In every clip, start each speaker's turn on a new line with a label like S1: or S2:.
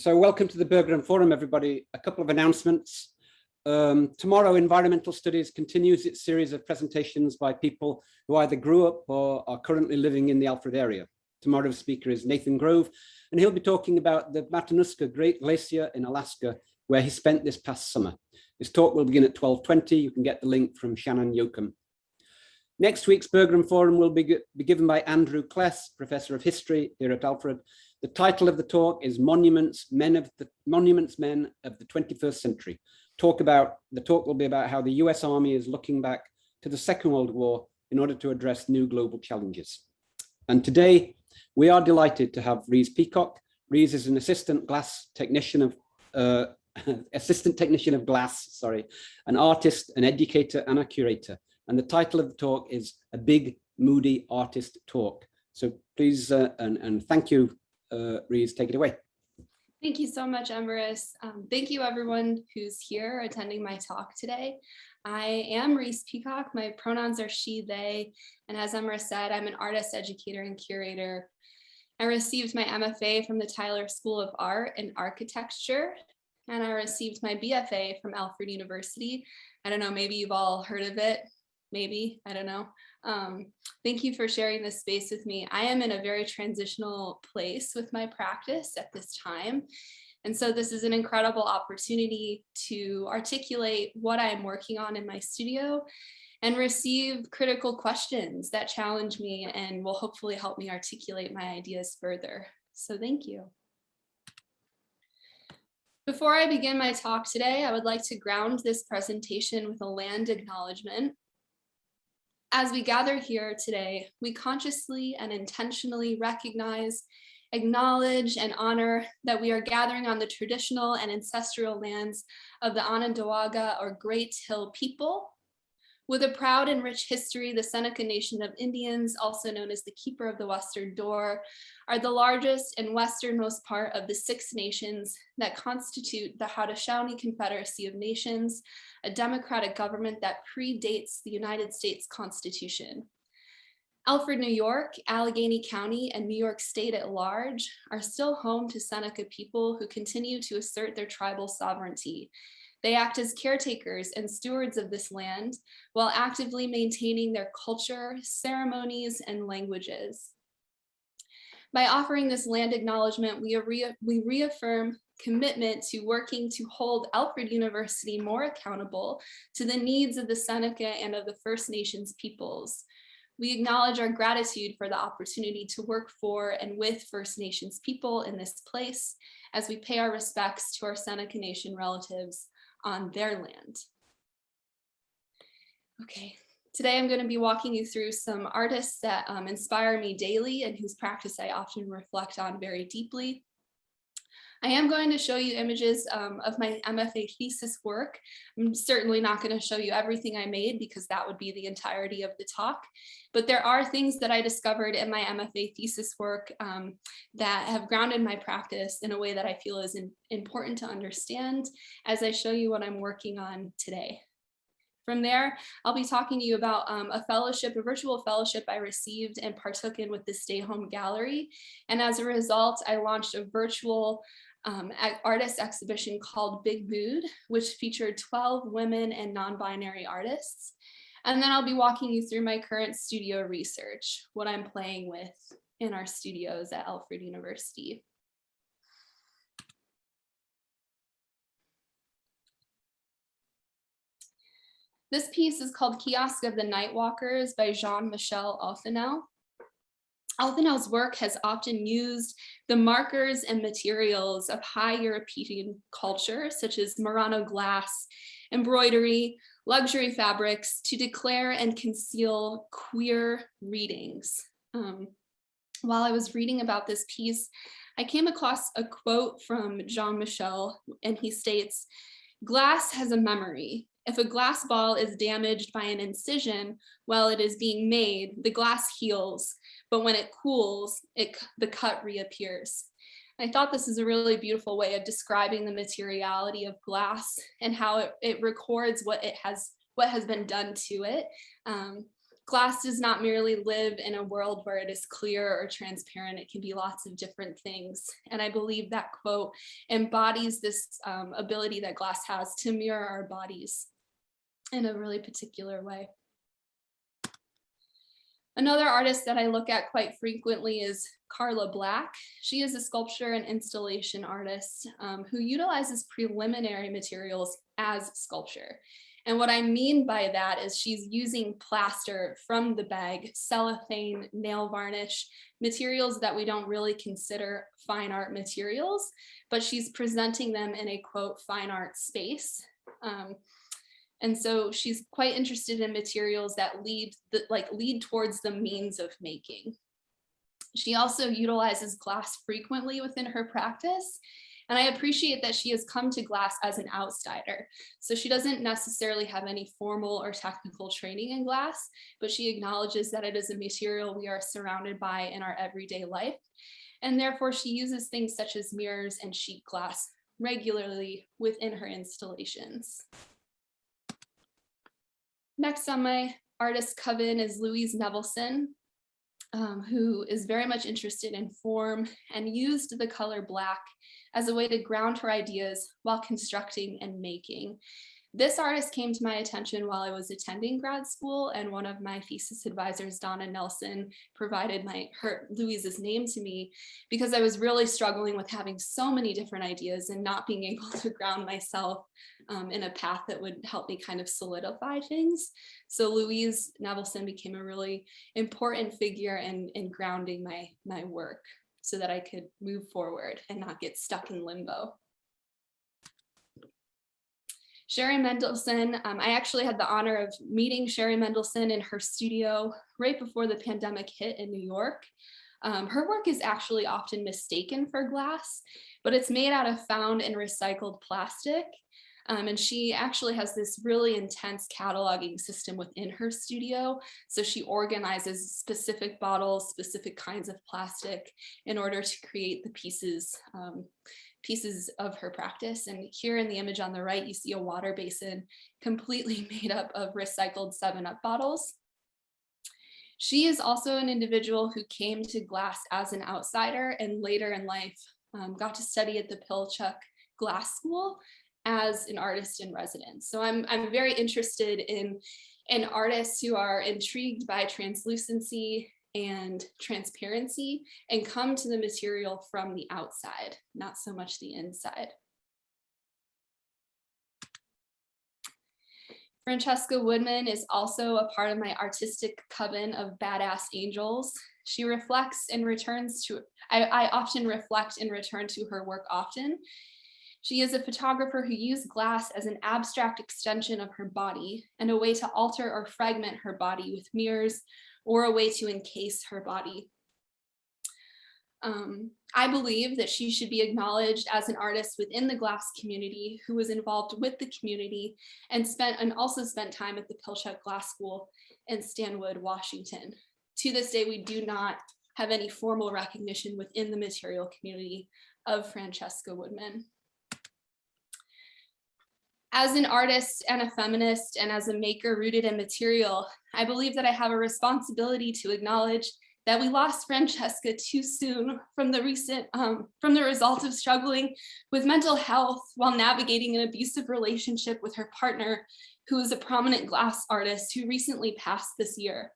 S1: So welcome to the Bergeron Forum, everybody. A couple of announcements. Tomorrow, Environmental Studies continues its series of presentations by people who either grew up or are currently living in the Alfred area. Tomorrow's speaker is Nathan Grove, and he'll be talking about the Matanuska Great Glacier in Alaska, where he spent this past summer. His talk will begin at 12:20. You can get the link from Shannon Yoakum. Next week's Bergeron Forum will be given by Andrew Kless, Professor of History here at Alfred. The title of the talk is Monuments Men of the 21st Century. The talk will be about how the US Army is looking back to the Second World War in order to address new global challenges. And today, we are delighted to have Rïse Peacock. Rïse is an assistant technician of glass, an artist, an educator, and a curator. And the title of the talk is A Big Moody Artist Talk. So please, and thank you, Rïse, take it away.
S2: Thank you so much, Emrys. Thank you everyone who's here attending my talk today. I am Rïse Peacock. My pronouns are she, they, and as Emrys said, I'm an artist, educator, and curator. I received my MFA from the Tyler School of Art in Architecture, and I received my BFA from Alfred University. I don't know, maybe you've all heard of it. Maybe, I don't know. Thank you for sharing this space with me. I am in a very transitional place with my practice at this time. And so this is an incredible opportunity to articulate what I'm working on in my studio and receive critical questions that challenge me and will hopefully help me articulate my ideas further. So thank you. Before I begin my talk today, I would like to ground this presentation with a land acknowledgement. As we gather here today, we consciously and intentionally recognize, acknowledge, and honor that we are gathering on the traditional and ancestral lands of the Onondaga or Great Hill people. With a proud and rich history, the Seneca Nation of Indians, also known as the Keeper of the Western Door, are the largest and westernmost part of the 6 nations that constitute the Haudenosaunee Confederacy of Nations, a democratic government that predates the United States Constitution. Alfred, New York, Allegheny County, and New York State at large are still home to Seneca people who continue to assert their tribal sovereignty. They act as caretakers and stewards of this land while actively maintaining their culture, ceremonies, and languages. By offering this land acknowledgement, we reaffirm commitment to working to hold Alfred University more accountable to the needs of the Seneca and of the First Nations peoples. We acknowledge our gratitude for the opportunity to work for and with First Nations people in this place as we pay our respects to our Seneca Nation relatives on their land. Okay, today I'm going to be walking you through some artists that inspire me daily and whose practice I often reflect on very deeply. I am going to show you images of my MFA thesis work. I'm certainly not going to show you everything I made because that would be the entirety of the talk, but there are things that I discovered in my MFA thesis work that have grounded my practice in a way that I feel is important to understand as I show you what I'm working on today. From there, I'll be talking to you about a virtual fellowship I received and partook in with the Stay Home Gallery. And as a result, I launched a virtual artist exhibition called Big Mood, which featured 12 women and non-binary artists. And then I'll be walking you through my current studio research, what I'm playing with in our studios at Alfred University. This piece is called Kiosk of the Nightwalkers by Jean-Michel Alphenel. Alphenel's work has often used the markers and materials of high European culture, such as Murano glass, embroidery, luxury fabrics, to declare and conceal queer readings. While I was reading about this piece, I came across a quote from Jean-Michel, and he states, "Glass has a memory. If a glass ball is damaged by an incision while it is being made, the glass heals, but when it cools, the cut reappears." I thought this is a really beautiful way of describing the materiality of glass and how it records what has been done to it. Glass does not merely live in a world where it is clear or transparent. It can be lots of different things. And I believe that quote embodies this ability that glass has to mirror our bodies in a really particular way. Another artist that I look at quite frequently is Carla Black. She is a sculpture and installation artist who utilizes preliminary materials as sculpture. And what I mean by that is she's using plaster from the bag, cellophane, nail varnish, materials that we don't really consider fine art materials, but she's presenting them in a quote fine art space. And so she's quite interested in materials that lead towards the means of making. She also utilizes glass frequently within her practice. And I appreciate that she has come to glass as an outsider. So she doesn't necessarily have any formal or technical training in glass, but she acknowledges that it is a material we are surrounded by in our everyday life. And therefore she uses things such as mirrors and sheet glass regularly within her installations. Next on my artist coven is Louise Nevilson, who is very much interested in form and used the color black as a way to ground her ideas while constructing and making. This artist came to my attention while I was attending grad school, and one of my thesis advisors, Donna Nelson, provided Louise's name to me because I was really struggling with having so many different ideas and not being able to ground myself in a path that would help me kind of solidify things. So Louise Nevilson became a really important figure in grounding my work so that I could move forward and not get stuck in limbo. Sheri Mendelson, I actually had the honor of meeting Sheri Mendelson in her studio right before the pandemic hit in New York. Her work is actually often mistaken for glass, but it's made out of found and recycled plastic. And she actually has this really intense cataloging system within her studio. So she organizes specific bottles, specific kinds of plastic in order to create the pieces of her practice. And here in the image on the right, you see a water basin completely made up of recycled 7-Up bottles. She is also an individual who came to glass as an outsider and later in life got to study at the Pilchuck Glass School as an artist in residence. So I'm very interested in artists who are intrigued by translucency and transparency and come to the material from the outside, not so much the inside. Francesca Woodman is also a part of my artistic coven of badass angels. She reflects and returns to, I often reflect and return to her work often. She is a photographer who used glass as an abstract extension of her body and a way to alter or fragment her body with mirrors or a way to encase her body. I believe that she should be acknowledged as an artist within the glass community who was involved with the community and also spent time at the Pilchuck Glass School in Stanwood, Washington. To this day, we do not have any formal recognition within the material community of Francesca Woodman. As an artist and a feminist and as a maker rooted in material, I believe that I have a responsibility to acknowledge that we lost Francesca too soon from the result of struggling with mental health while navigating an abusive relationship with her partner, who is a prominent glass artist who recently passed this year.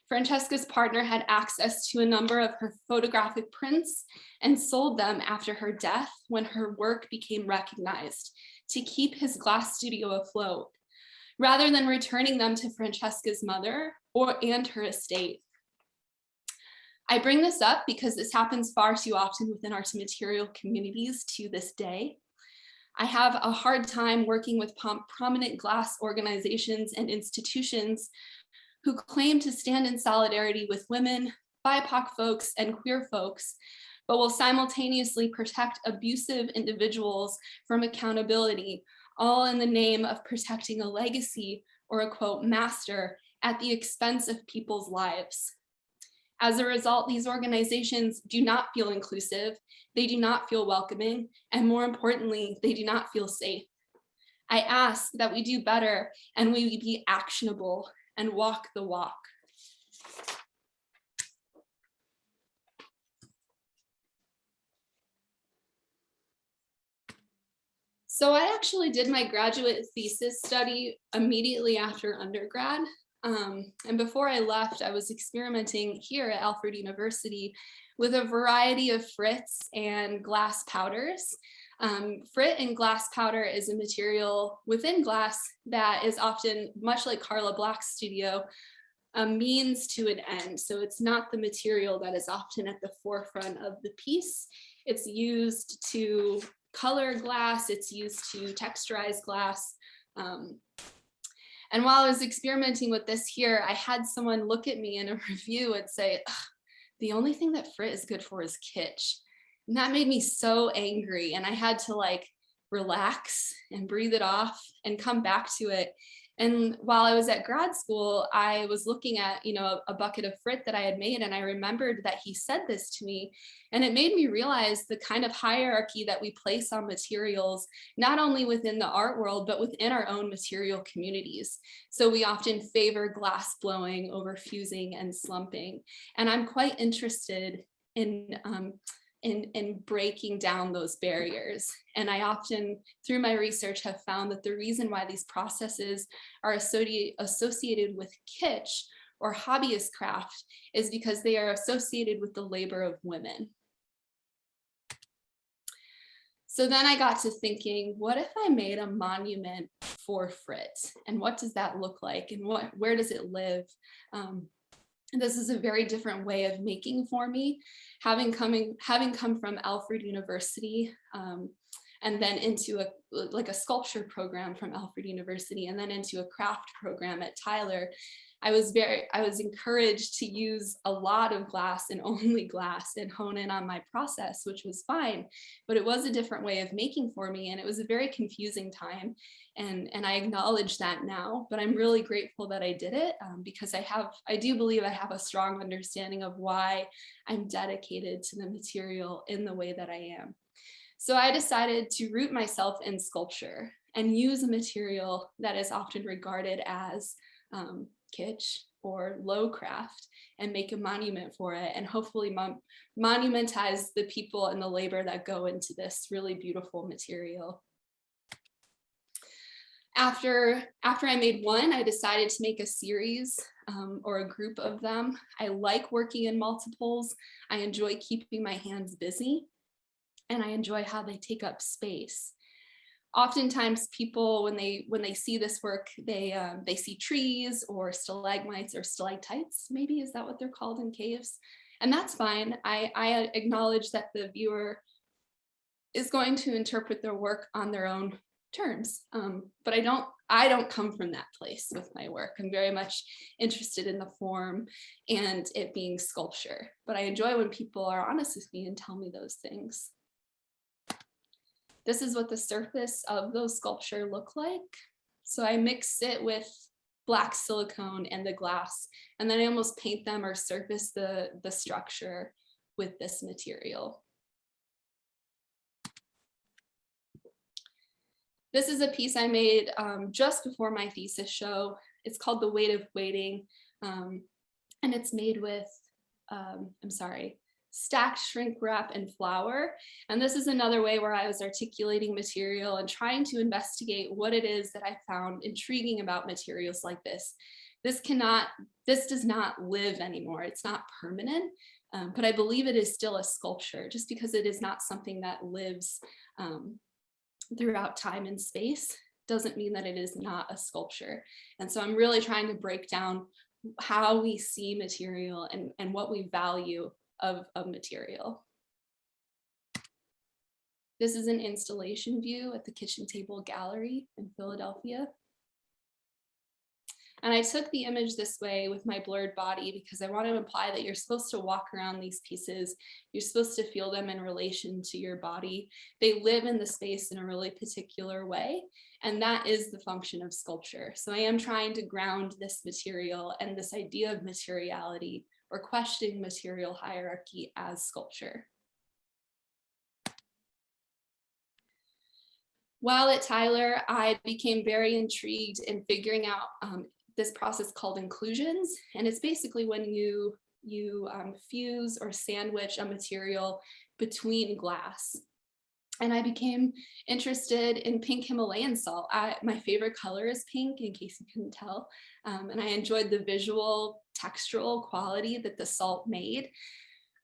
S2: Francesca's partner had access to a number of her photographic prints and sold them after her death when her work became recognized to keep his glass studio afloat, rather than returning them to Francesca's mother and her estate. I bring this up because this happens far too often within our material communities to this day. I have a hard time working with prominent glass organizations and institutions who claim to stand in solidarity with women, BIPOC folks, and queer folks, but will simultaneously protect abusive individuals from accountability, all in the name of protecting a legacy or a quote master at the expense of people's lives. As a result, these organizations do not feel inclusive, they do not feel welcoming, and more importantly, they do not feel safe. I ask that we do better and we be actionable and walk the walk. So I actually did my graduate thesis study immediately after undergrad. And before I left, I was experimenting here at Alfred University with a variety of frits and glass powders. Frit and glass powder is a material within glass that is often, much like Carla Black's studio, a means to an end. So it's not the material that is often at the forefront of the piece. It's used to color glass, it's used to texturize glass. And while I was experimenting with this here, I had someone look at me in a review and say, the only thing that frit is good for is kitsch. And that made me so angry. And I had to like relax and breathe it off and come back to it. And while I was at grad school, I was looking at, a bucket of frit that I had made, and I remembered that he said this to me, and it made me realize the kind of hierarchy that we place on materials, not only within the art world, but within our own material communities. So we often favor glass blowing over fusing and slumping. And I'm quite interested in breaking down those barriers. And I often, through my research, have found that the reason why these processes are associated with kitsch or hobbyist craft is because they are associated with the labor of women. So then I got to thinking, what if I made a monument for frit? And what does that look like? And where does it live? And this is a very different way of making for me, having come from Alfred University and then into a sculpture program from Alfred University and then into a craft program at Tyler. I was encouraged to use a lot of glass and only glass and hone in on my process, which was fine, but it was a different way of making for me. And it was a very confusing time. And I acknowledge that now, but I'm really grateful that I did it because I do believe I have a strong understanding of why I'm dedicated to the material in the way that I am. So I decided to root myself in sculpture and use a material that is often regarded as kitsch or low craft and make a monument for it and hopefully monumentize the people and the labor that go into this really beautiful material. After I made one, I decided to make a series or a group of them. I like working in multiples. I enjoy keeping my hands busy and I enjoy how they take up space. Oftentimes people, when they see this work, they see trees or stalagmites or stalactites, maybe, is that what they're called in caves? And that's fine. I acknowledge that the viewer is going to interpret their work on their own terms, but I don't come from that place with my work. I'm very much interested in the form and it being sculpture, but I enjoy when people are honest with me and tell me those things. This is what the surface of those sculpture look like. So I mix it with black silicone and the glass, and then I almost paint them or surface the structure with this material. This is a piece I made just before my thesis show. It's called The Weight of Waiting, and it's made with, stacked shrink wrap and flour. And this is another way where I was articulating material and trying to investigate what it is that I found intriguing about materials like this. This does not live anymore. It's not permanent, but I believe it is still a sculpture just because it is not something that lives throughout time and space doesn't mean that it is not a sculpture. And so I'm really trying to break down how we see material and what we value of material. This is an installation view at the Kitchen Table Gallery in Philadelphia. And I took the image this way with my blurred body because I want to imply that you're supposed to walk around these pieces. You're supposed to feel them in relation to your body. They live in the space in a really particular way. And that is the function of sculpture. So I am trying to ground this material and this idea of materiality or questioning material hierarchy as sculpture. While at Tyler, I became very intrigued in figuring out this process called inclusions. And it's basically when you fuse or sandwich a material between glass. And I became interested in pink Himalayan salt. My favorite color is pink, in case you couldn't tell. And I enjoyed the visual, textural quality that the salt made.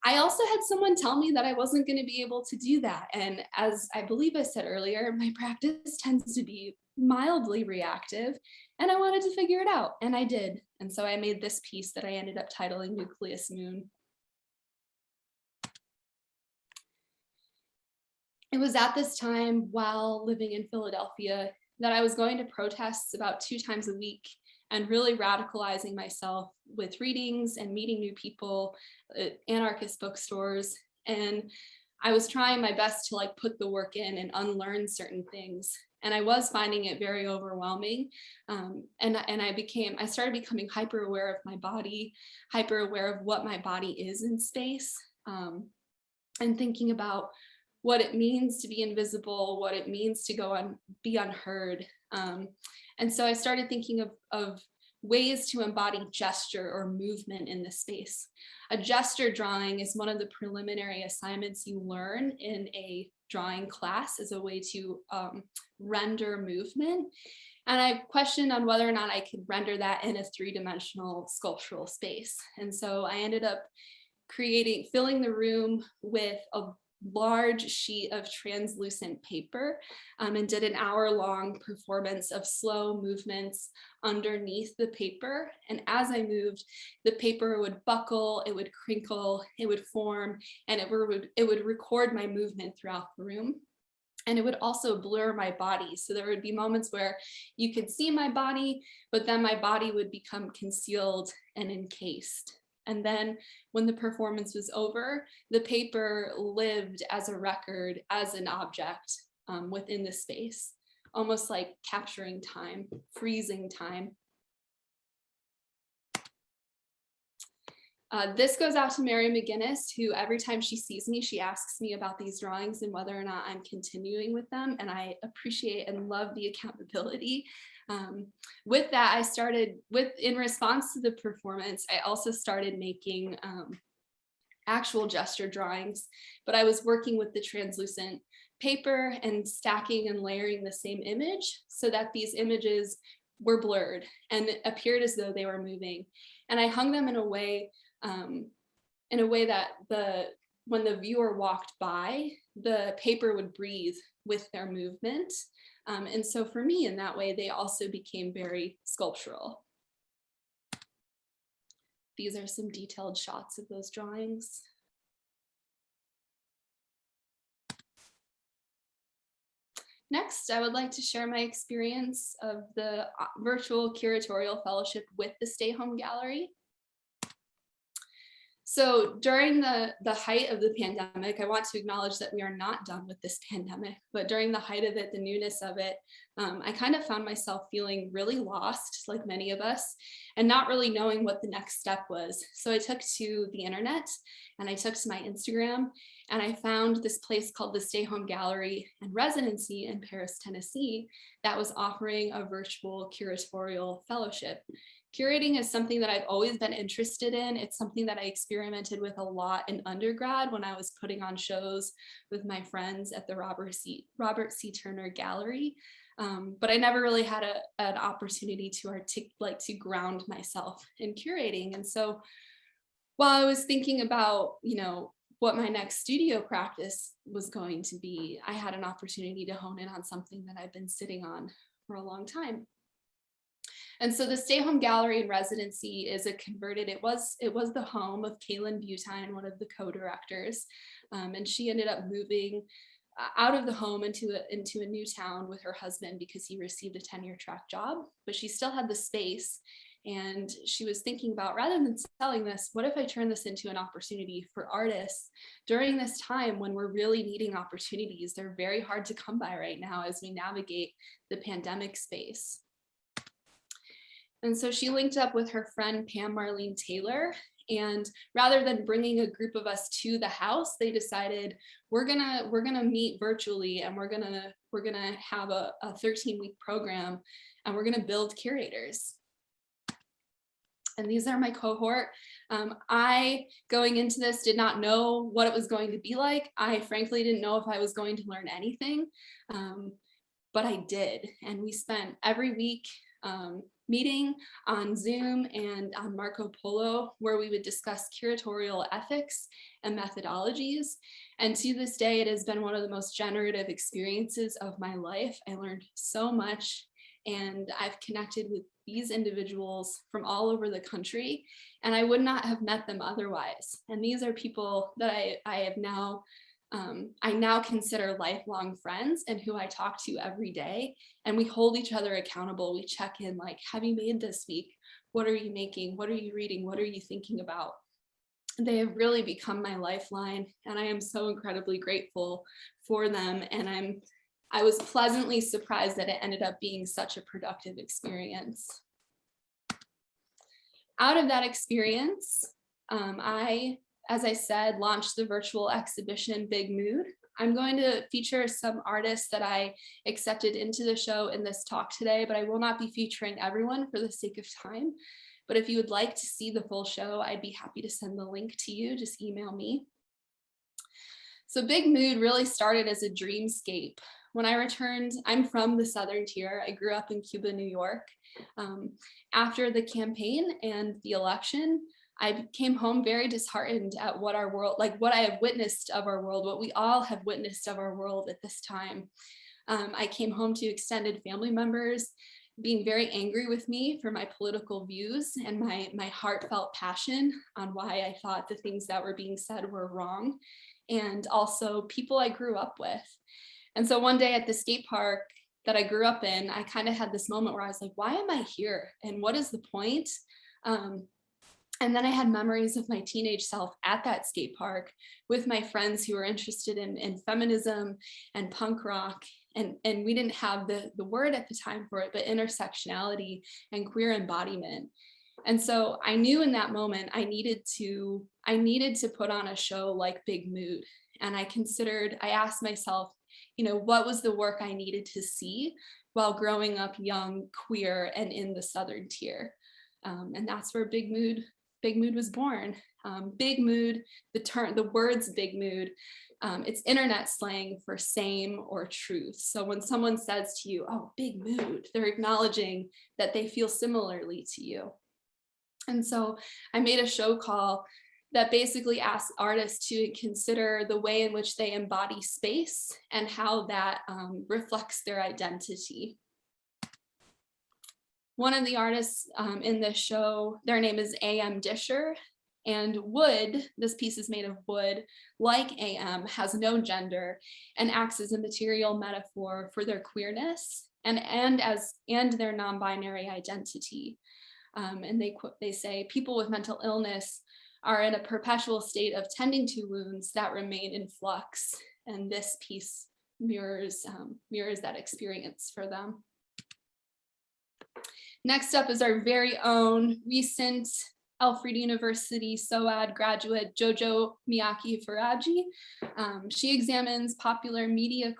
S2: I also had someone tell me that I wasn't going to be able to do that. And as I believe I said earlier, my practice tends to be mildly reactive, and I wanted to figure it out, and I did. And so I made this piece that I ended up titling Nucleus Moon. It was at this time, while living in Philadelphia, that I was going to protests about 2 times a week and really radicalizing myself with readings and meeting new people at anarchist bookstores. And I was trying my best to like put the work in and unlearn certain things. And I was finding it very overwhelming. And I started becoming hyper aware of my body, hyper aware of what my body is in space, and thinking about what it means to be invisible, what it means to be unheard. And so I started thinking of ways to embody gesture or movement in this space. A gesture drawing is one of the preliminary assignments you learn in a drawing class as a way to render movement. And I questioned on whether or not I could render that in a 3-dimensional sculptural space. And so I ended up filling the room with a large sheet of translucent paper, and did an hour-long performance of slow movements underneath the paper. And as I moved, the paper would buckle, it would crinkle, it would form, and it would record my movement throughout the room. And it would also blur my body. So there would be moments where you could see my body, but then my body would become concealed and encased. And then when the performance was over, the paper lived as a record, as an object within the space, almost like capturing time, freezing time. This goes out to Mary McGinnis, who every time she sees me, she asks me about these drawings and whether or not I'm continuing with them. And I appreciate and love the accountability. With that, in response to the performance, I also started making actual gesture drawings, but I was working with the translucent paper and stacking and layering the same image so that these images were blurred and it appeared as though they were moving. And I hung them in a way that when the viewer walked by, the paper would breathe with their movement. And so for me, in that way, they also became very sculptural. These are some detailed shots of those drawings. Next, I would like to share my experience of the virtual curatorial fellowship with the Stay Home Gallery. So during the height of the pandemic, I want to acknowledge that we are not done with this pandemic, but during the height of it, the newness of it, I kind of found myself feeling really lost, like many of us, and not really knowing what the next step was. So I took to the internet and I took to my Instagram and I found this place called the Stay Home Gallery and Residency in Paris, Tennessee, that was offering a virtual curatorial fellowship. Curating is something that I've always been interested in. It's something that I experimented with a lot in undergrad when I was putting on shows with my friends at the Robert C. Turner Gallery. But I never really had an opportunity to ground myself in curating. And so while I was thinking about, what my next studio practice was going to be, I had an opportunity to hone in on something that I've been sitting on for a long time. And so the Stay Home Gallery and Residency is it was the home of Kaylin Butine, one of the co-directors. And she ended up moving out of the home into a new town with her husband because he received a tenure track job, but she still had the space. And she was thinking about, rather than selling this, what if I turn this into an opportunity for artists during this time when we're really needing opportunities? They're very hard to come by right now as we navigate the pandemic space. And so she linked up with her friend Pam Marlene Taylor, and rather than bringing a group of us to the house, they decided we're gonna meet virtually, and we're gonna have a 13-week program, and we're gonna build curators. And these are my cohort. I, going into this, did not know what it was going to be like. I frankly didn't know if I was going to learn anything, but I did. And we spent every week meeting on Zoom and on Marco Polo, where we would discuss curatorial ethics and methodologies. And to this day, it has been one of the most generative experiences of my life. I learned so much, and I've connected with these individuals from all over the country, and I would not have met them otherwise. And these are people that I now consider lifelong friends and who I talk to every day, and we hold each other accountable. We check in, like, have you made this week? What are you making? What are you reading? What are you thinking about? They have really become my lifeline, and I am so incredibly grateful for them. And I was pleasantly surprised that it ended up being such a productive experience. Out of that experience, I, as I said, launched the virtual exhibition Big Mood. I'm going to feature some artists that I accepted into the show in this talk today, but I will not be featuring everyone for the sake of time. But if you would like to see the full show, I'd be happy to send the link to you. Just email me. So Big Mood really started as a dreamscape. When I returned, I'm from the Southern Tier. I grew up in Cuba, New York. After the campaign and the election, I came home very disheartened at what our world, like what I have witnessed of our world, what we all have witnessed of our world at this time. I came home to extended family members being very angry with me for my political views and my heartfelt passion on why I thought the things that were being said were wrong, and also people I grew up with. And so one day at the skate park that I grew up in, I kind of had this moment where I was like, why am I here? And what is the point? And then I had memories of my teenage self at that skate park with my friends who were interested in feminism and punk rock. And we didn't have the word at the time for it, but intersectionality and queer embodiment. And so I knew in that moment I needed to put on a show like Big Mood. And I asked myself, what was the work I needed to see while growing up young, queer, and in the Southern Tier. And that's where Big Mood was born. Big Mood, the words Big Mood, it's internet slang for same or truth. So when someone says to you, oh, Big Mood, they're acknowledging that they feel similarly to you. And so I made a show call that basically asks artists to consider the way in which they embody space and how that reflects their identity. One of the artists in this show, their name is A.M. Disher, and wood, this piece is made of wood, like A.M., has no gender and acts as a material metaphor for their queerness and their non-binary identity. And they say people with mental illness are in a perpetual state of tending to wounds that remain in flux, and this piece mirrors that experience for them. Next up is our very own recent Alfred University SOAD graduate, Jojo Miyaki Faraji. She examines popular media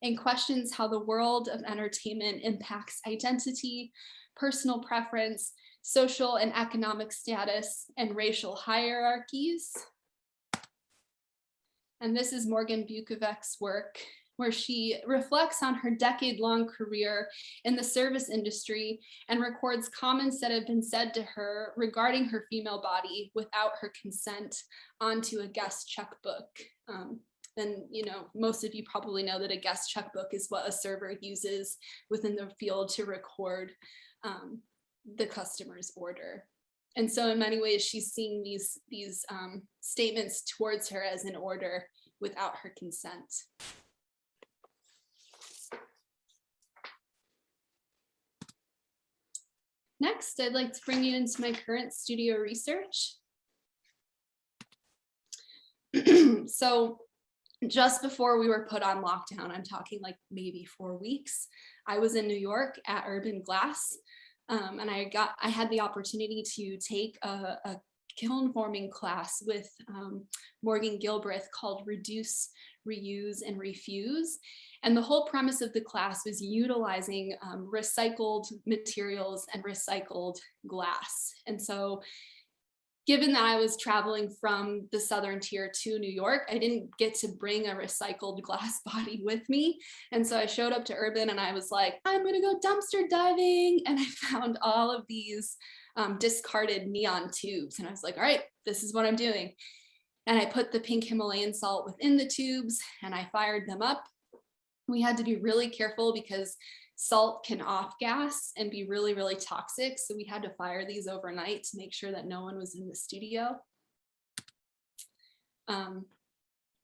S2: and questions how the world of entertainment impacts identity, personal preference, social and economic status, and racial hierarchies. And this is Morgan Bukovec's work, where she reflects on her decade-long career in the service industry and records comments that have been said to her regarding her female body without her consent onto a guest checkbook. And most of you probably know that a guest checkbook is what a server uses within the field to record the customer's order. And so in many ways, she's seeing these statements towards her as an order without her consent. Next, I'd like to bring you into my current studio research. So just before we were put on lockdown, I'm talking like maybe 4 weeks, I was in New York at Urban Glass. And I had the opportunity to take a kiln forming class with Morgan Gilbreth called Reduce, Reuse, and Refuse. And the whole premise of the class was utilizing recycled materials and recycled glass. And so given that I was traveling from the Southern Tier to New York, I didn't get to bring a recycled glass body with me. And so I showed up to Urban and I was like, I'm gonna go dumpster diving. And I found all of these discarded neon tubes. And I was like, all right, this is what I'm doing. And I put the pink Himalayan salt within the tubes and I fired them up. We had to be really careful because salt can off gas and be really, really toxic. So we had to fire these overnight to make sure that no one was in the studio. And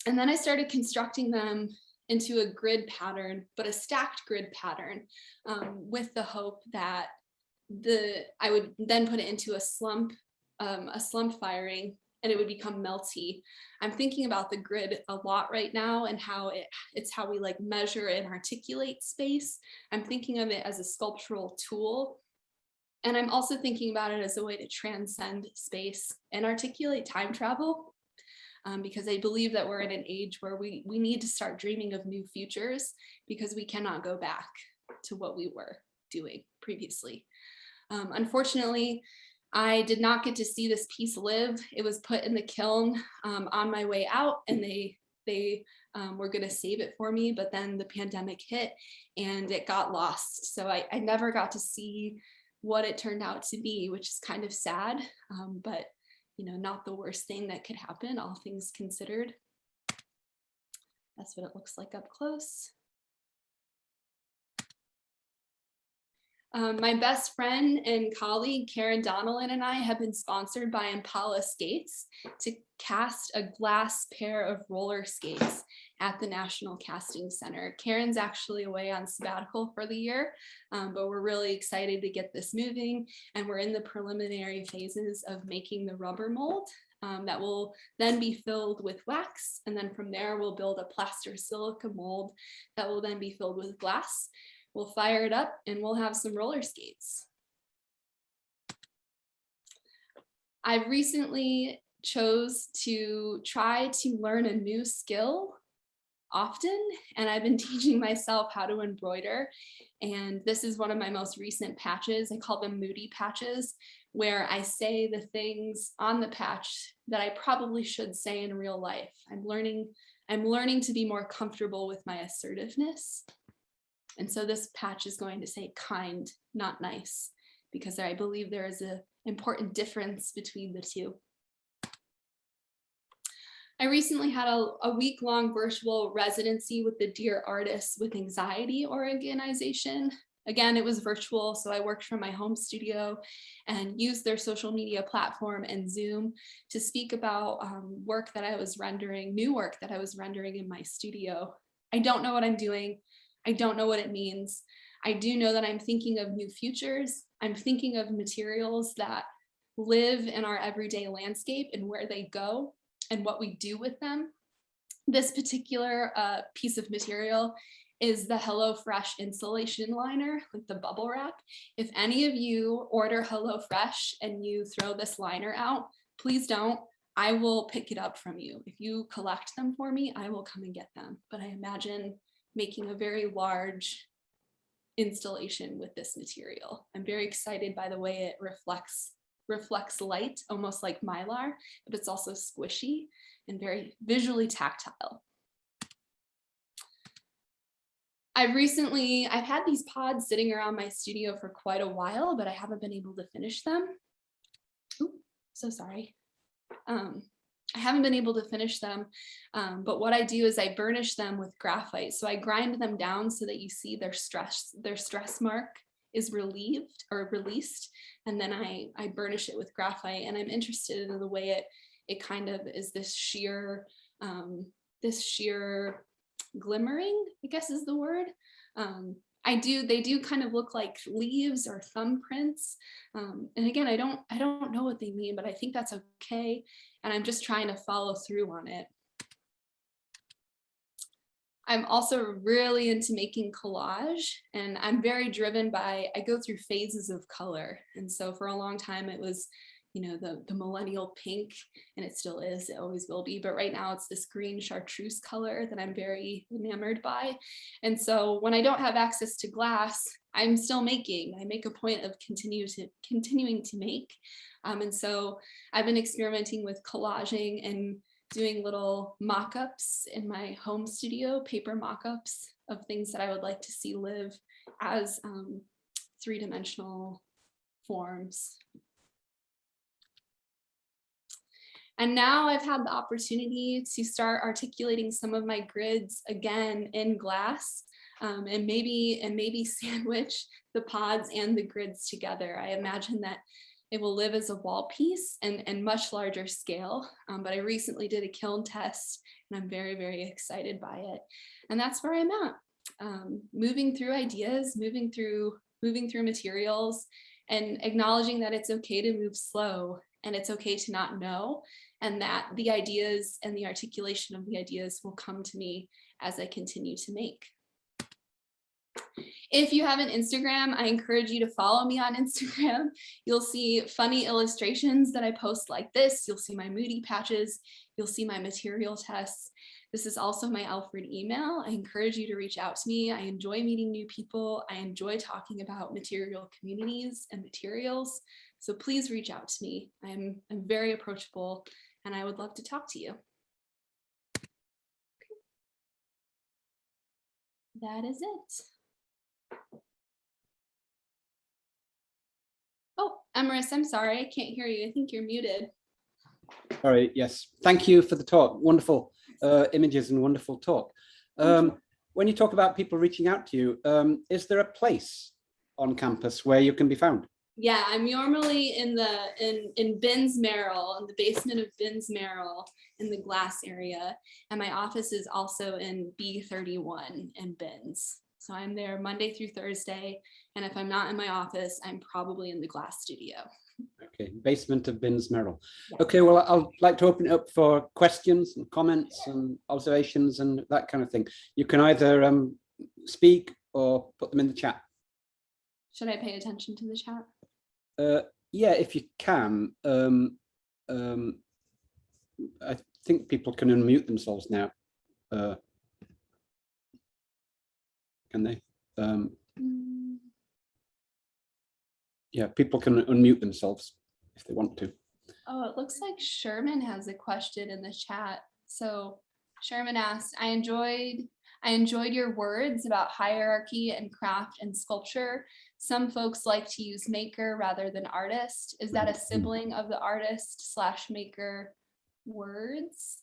S2: then I started constructing them into a grid pattern, but a stacked grid pattern, with the hope that I would then put it into a slump firing and it would become melty. I'm thinking about the grid a lot right now and how it's how we like measure and articulate space. I'm thinking of it as a sculptural tool. And I'm also thinking about it as a way to transcend space and articulate time travel, because I believe that we're in an age where we need to start dreaming of new futures because we cannot go back to what we were doing previously. Unfortunately, I did not get to see this piece live. It was put in the kiln on my way out, and they were going to save it for me, but then the pandemic hit and it got lost. So I never got to see what it turned out to be, which is kind of sad, but not the worst thing that could happen, all things considered. That's what it looks like up close. My best friend and colleague, Karen Donnellan, and I have been sponsored by Impala Skates to cast a glass pair of roller skates at the National Casting Center. Karen's actually away on sabbatical for the year, but we're really excited to get this moving, and we're in the preliminary phases of making the rubber mold that will then be filled with wax, and then from there we'll build a plaster silica mold that will then be filled with glass. We'll fire it up and we'll have some roller skates. I recently chose to try to learn a new skill often, and I've been teaching myself how to embroider. And this is one of my most recent patches. I call them Moody Patches, where I say the things on the patch that I probably should say in real life. I'm learning to be more comfortable with my assertiveness. And so this patch is going to say kind, not nice, because I believe there is an important difference between the two. I recently had a week-long virtual residency with the Dear Artists with Anxiety organization. Again, it was virtual, so I worked from my home studio and used their social media platform and Zoom to speak about work that I was rendering, new work that I was rendering in my studio. I don't know what I'm doing. I don't know what it means. I do know that I'm thinking of new futures. I'm thinking of materials that live in our everyday landscape and where they go and what we do with them. This particular piece of material is the HelloFresh insulation liner, like the bubble wrap. If any of you order HelloFresh and you throw this liner out, please don't. I will pick it up from you. If you collect them for me, I will come and get them. But I imagine making a very large installation with this material. I'm very excited by the way it reflects light, almost like mylar, but it's also squishy and very visually tactile. I've had these pods sitting around my studio for quite a while, but I haven't been able to finish them. Ooh, so sorry. I haven't been able to finish them, but what I do is I burnish them with graphite. So I grind them down so that you see their stress mark is relieved or released, and then I burnish it with graphite. And I'm interested in the way it kind of is this sheer glimmering, I guess is the word. They do kind of look like leaves or thumbprints. And again, I don't know what they mean, but I think that's okay. And I'm just trying to follow through on it. I'm also really into making collage, and I'm very driven by, I go through phases of color. And so for a long time, it was, the millennial pink, and it still is, it always will be, but right now it's this green chartreuse color that I'm very enamored by. And so when I don't have access to glass, I'm still making. I make a point of continuing to make. And so I've been experimenting with collaging and doing little mock-ups in my home studio, paper mock-ups of things that I would like to see live as three-dimensional forms. And now I've had the opportunity to start articulating some of my grids again in glass, and maybe sandwich the pods and the grids together. I imagine that it will live as a wall piece and much larger scale, but I recently did a kiln test and I'm very, very excited by it. And that's where I'm at, moving through ideas, moving through materials, and acknowledging that it's okay to move slow and it's okay to not know, and that the ideas and the articulation of the ideas will come to me as I continue to make. If you have an Instagram, I encourage you to follow me on Instagram. You'll see funny illustrations that I post like this. You'll see my Moody Patches. You'll see my material tests. This is also my Alfred email. I encourage you to reach out to me. I enjoy meeting new people. I enjoy talking about material communities and materials. So please reach out to me. I'm very approachable and I would love to talk to you. Okay. That is it. Oh, Emrys, I'm sorry, I can't hear you. I think you're muted.
S1: All right, yes. Thank you for the talk. Wonderful images and wonderful talk. When you talk about people reaching out to you, is there a place on campus where you can be found?
S2: Yeah, I'm normally in Binns Merrill, in the basement of Binns Merrill in the glass area. And my office is also in B31 in Binns. So I'm there Monday through Thursday. And if I'm not in my office, I'm probably in the glass studio.
S1: Okay, basement of Binns Merrill. Yeah. Okay, well, I'd like to open it up for questions and comments and observations and that kind of thing. You can either speak or put them in the chat.
S2: Should I pay attention to the chat?
S1: Yeah, if you can. I think people can unmute themselves now. Can they? Yeah, people can unmute themselves if they want to.
S2: Oh, it looks like Sherman has a question in the chat. So Sherman asked, I enjoyed your words about hierarchy and craft and sculpture. Some folks like to use maker rather than artist. Is that a sibling of the artist/maker words?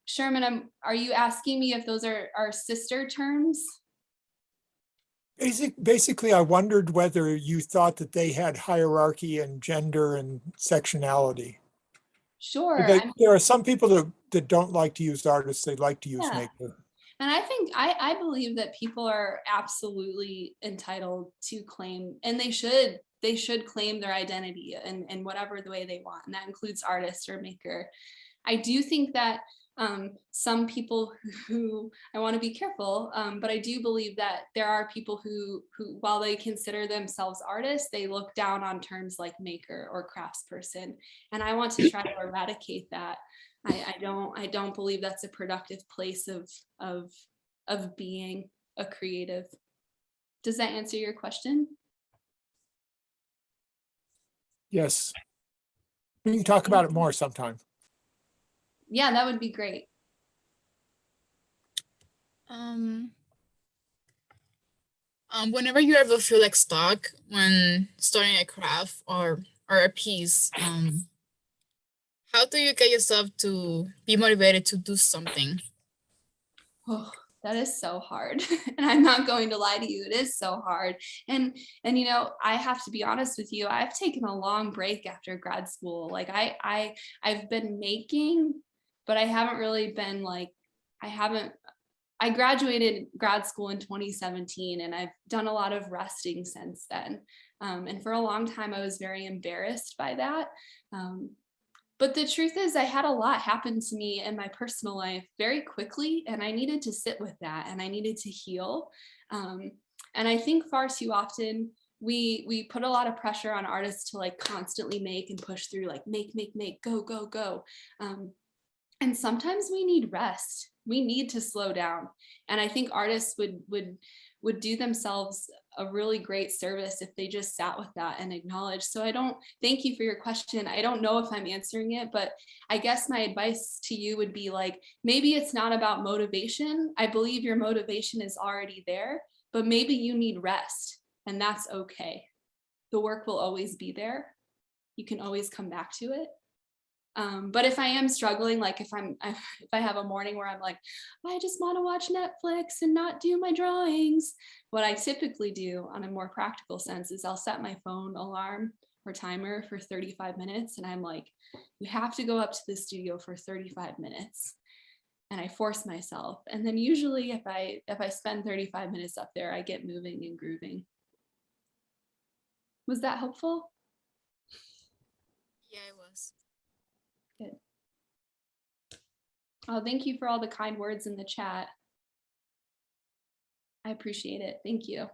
S2: Sherman, are you asking me if those are sister terms?
S3: Basically, I wondered whether you thought that they had hierarchy and gender and sectionality.
S2: Sure.
S3: There are some people that don't like to use artists, they like to use maker.
S2: And I think I believe that people are absolutely entitled to claim, and they should claim their identity in whatever the way they want, and that includes artist or maker. I do think that some people who, I want to be careful, but I do believe that there are people who while they consider themselves artists, they look down on terms like maker or craftsperson, and I want to try to eradicate that. I don't believe that's a productive place of being a creative. Does that answer your question?
S3: Yes. We can talk about it more sometime.
S2: Yeah, that would be great.
S4: Whenever you ever feel like stuck when starting a craft or a piece, how do you get yourself to be motivated to do something?
S2: Oh, that is so hard. And I'm not going to lie to you, it is so hard. And you know, I have to be honest with you, I've taken a long break after grad school. Like I've been making, but I haven't really been like, I graduated grad school in 2017 and I've done a lot of resting since then. And for a long time, I was very embarrassed by that. But the truth is I had a lot happen to me in my personal life very quickly, and I needed to sit with that and I needed to heal. And I think far too often we put a lot of pressure on artists to like constantly make and push through, like make, go, go, go. And sometimes we need rest. We need to slow down. And I think artists would do themselves a really great service if they just sat with that and acknowledged. So thank you for your question. I don't know if I'm answering it, but I guess my advice to you would be like, maybe it's not about motivation. I believe your motivation is already there, but maybe you need rest, and that's okay. The work will always be there. You can always come back to it. But if I am struggling, like if I have a morning where I'm like, I just want to watch Netflix and not do my drawings, what I typically do on a more practical sense is I'll set my phone alarm or timer for 35 minutes. And I'm like, you have to go up to the studio for 35 minutes. And I force myself. And then usually if I spend 35 minutes up there, I get moving and grooving. Was that helpful?
S4: Yeah, it was.
S2: Good. Oh, thank you for all the kind words in the chat. I appreciate it. Thank you.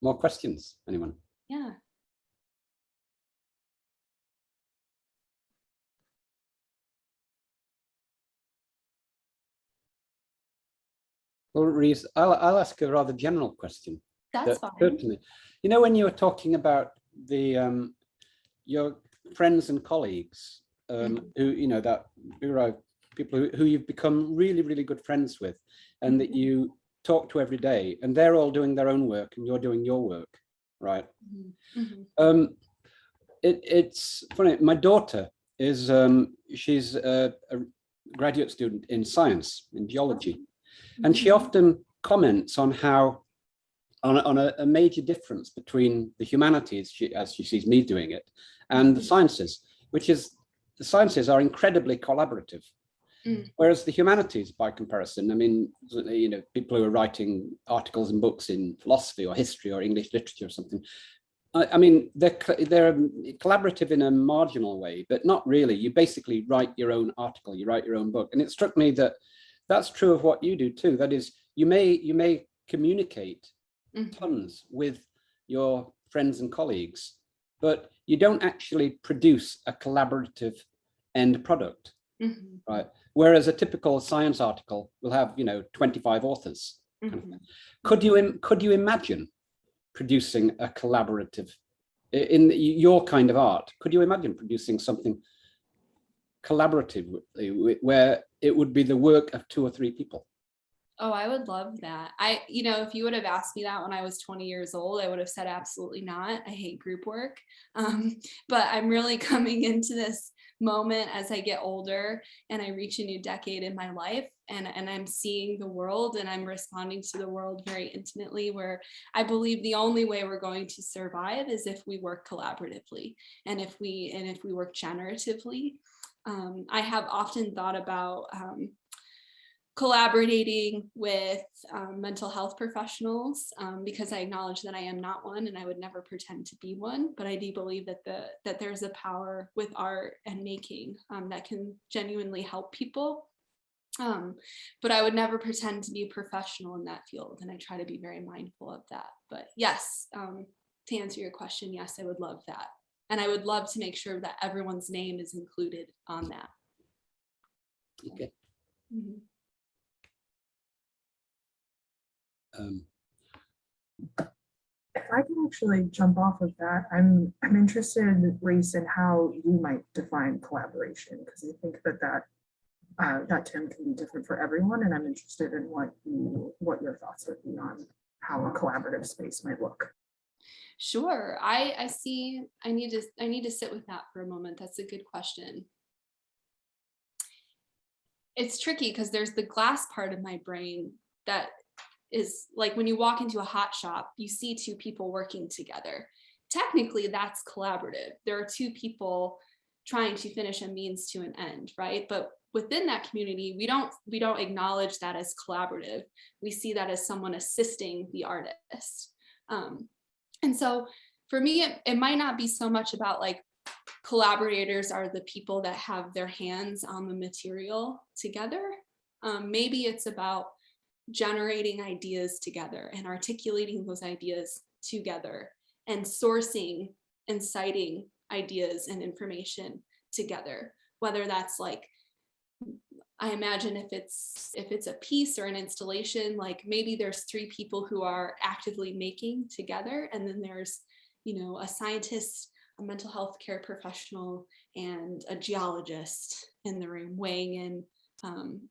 S1: More questions, anyone?
S2: Yeah.
S1: Well, Rïse, I'll ask a rather general question.
S2: That's fine.
S1: Certainly. You know, when you were talking about your friends and colleagues who, you know, that who are people who you've become really, really good friends with, and that you talk to every day, and they're all doing their own work and you're doing your work, right? It's funny. My daughter is she's a graduate student in science, in geology, and she often comments on how on a major difference between the humanities, as she sees me doing it, and the sciences, which is the sciences are incredibly collaborative. Whereas the humanities, by comparison, I mean, you know, people who are writing articles and books in philosophy or history or English literature or something, I mean, they're collaborative in a marginal way, but not really. You basically write your own article, you write your own book. And it struck me that that's true of what you do too. That is, you may communicate tons with your friends and colleagues, but you don't actually produce a collaborative end product, right? Whereas a typical science article will have, you know, 25 authors. Could you imagine producing a collaborative in your kind of art? Could you imagine producing something collaborative where it would be the work of 2 or 3 people?
S2: Oh, I would love that. You know, if you would have asked me that when I was 20 years old, I would have said absolutely not. I hate group work. But I'm really coming into this moment as I get older and I reach a new decade in my life, and I'm seeing the world and I'm responding to the world very intimately, where I believe the only way we're going to survive is if we work collaboratively and if we work generatively. I have often thought about collaborating with mental health professionals, because I acknowledge that I am not one and I would never pretend to be one, but I do believe that there's a power with art and making that can genuinely help people. But I would never pretend to be a professional in that field, and I try to be very mindful of that. But yes, to answer your question, yes, I would love that. And I would love to make sure that everyone's name is included on that.
S1: Okay.
S5: If I can actually jump off of that, I'm interested, Rïse, in how you might define collaboration, because I think that term can be different for everyone, and I'm interested in what your thoughts would be on how a collaborative space might look.
S2: Sure. I need to sit with that for a moment. That's a good question. It's tricky because there's the glass part of my brain that is like when you walk into a hot shop, you see 2 people working together. Technically, that's collaborative. There are 2 people trying to finish a means to an end, right? But within that community, we don't acknowledge that as collaborative. We see that as someone assisting the artist. And so for me, it might not be so much about like collaborators are the people that have their hands on the material together. Maybe it's about generating ideas together and articulating those ideas together and sourcing and citing ideas and information together, whether that's like, I imagine if it's a piece or an installation, like maybe there's 3 people who are actively making together, and then there's, you know, a scientist, a mental health care professional, and a geologist in the room weighing in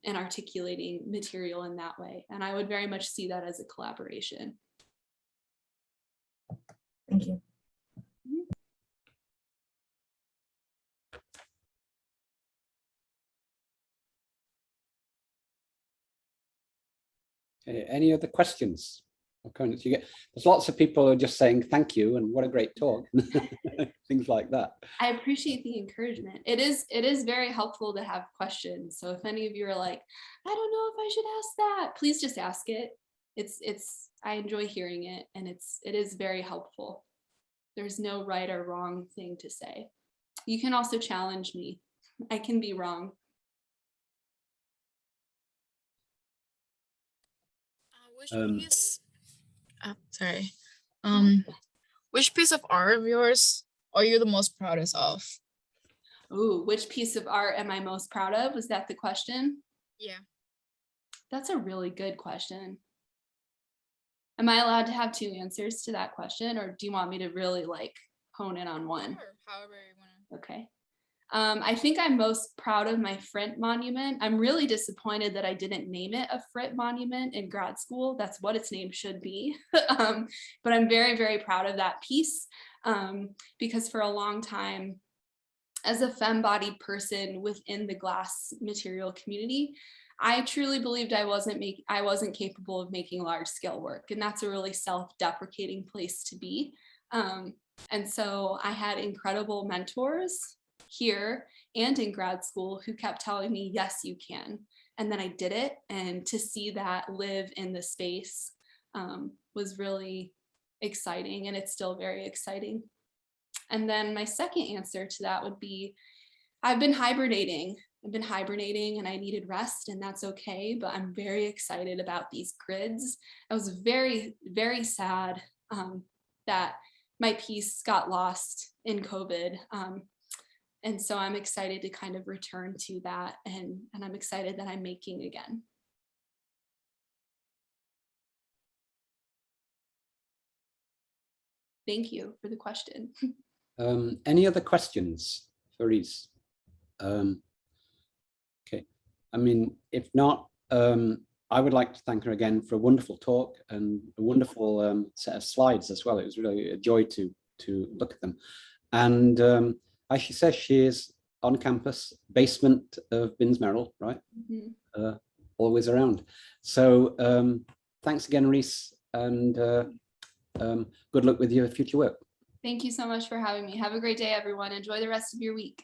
S2: and articulating material in that way. And I would very much see that as a collaboration.
S5: Thank you.
S1: Okay, any other questions or comments? There's lots of people who are just saying thank you and what a great talk, things like that.
S2: I appreciate the encouragement. It is very helpful to have questions. So if any of you are like, I don't know if I should ask that, please just ask it. I enjoy hearing it, and it is very helpful. There's no right or wrong thing to say. You can also challenge me. I can be wrong.
S4: Which piece of art of yours are you the most proudest of?
S2: Ooh, which piece of art am I most proud of? Was that the question?
S4: Yeah.
S2: That's a really good question. Am I allowed to have 2 answers to that question, or do you want me to really like hone in on one?
S4: Sure, however you want to.
S2: Okay. I think I'm most proud of my Friend monument. I'm really disappointed that I didn't name it a Friend monument in grad school. That's what its name should be. But I'm very, very proud of that piece because for a long time, as a femme-bodied person within the glass material community, I truly believed I wasn't capable of making large-scale work, and that's a really self-deprecating place to be. And so I had incredible mentors here and in grad school who kept telling me, yes, you can. And then I did it. And to see that live in the space was really exciting. And it's still very exciting. And then my second answer to that would be, I've been hibernating and I needed rest, and that's okay. But I'm very excited about these grids. I was very, very sad that my piece got lost in COVID. And so I'm excited to kind of return to that, and I'm excited that I'm making again. Thank you for the question.
S1: Any other questions for Rïse? Okay, I mean, if not, I would like to thank her again for a wonderful talk and a wonderful set of slides as well. It was really a joy to look at them. And as she says, she is on campus, basement of Binns Merrill, right? Mm-hmm. Always around. So thanks again, Rïse, and good luck with your future work.
S2: Thank you so much for having me. Have a great day, everyone. Enjoy the rest of your week.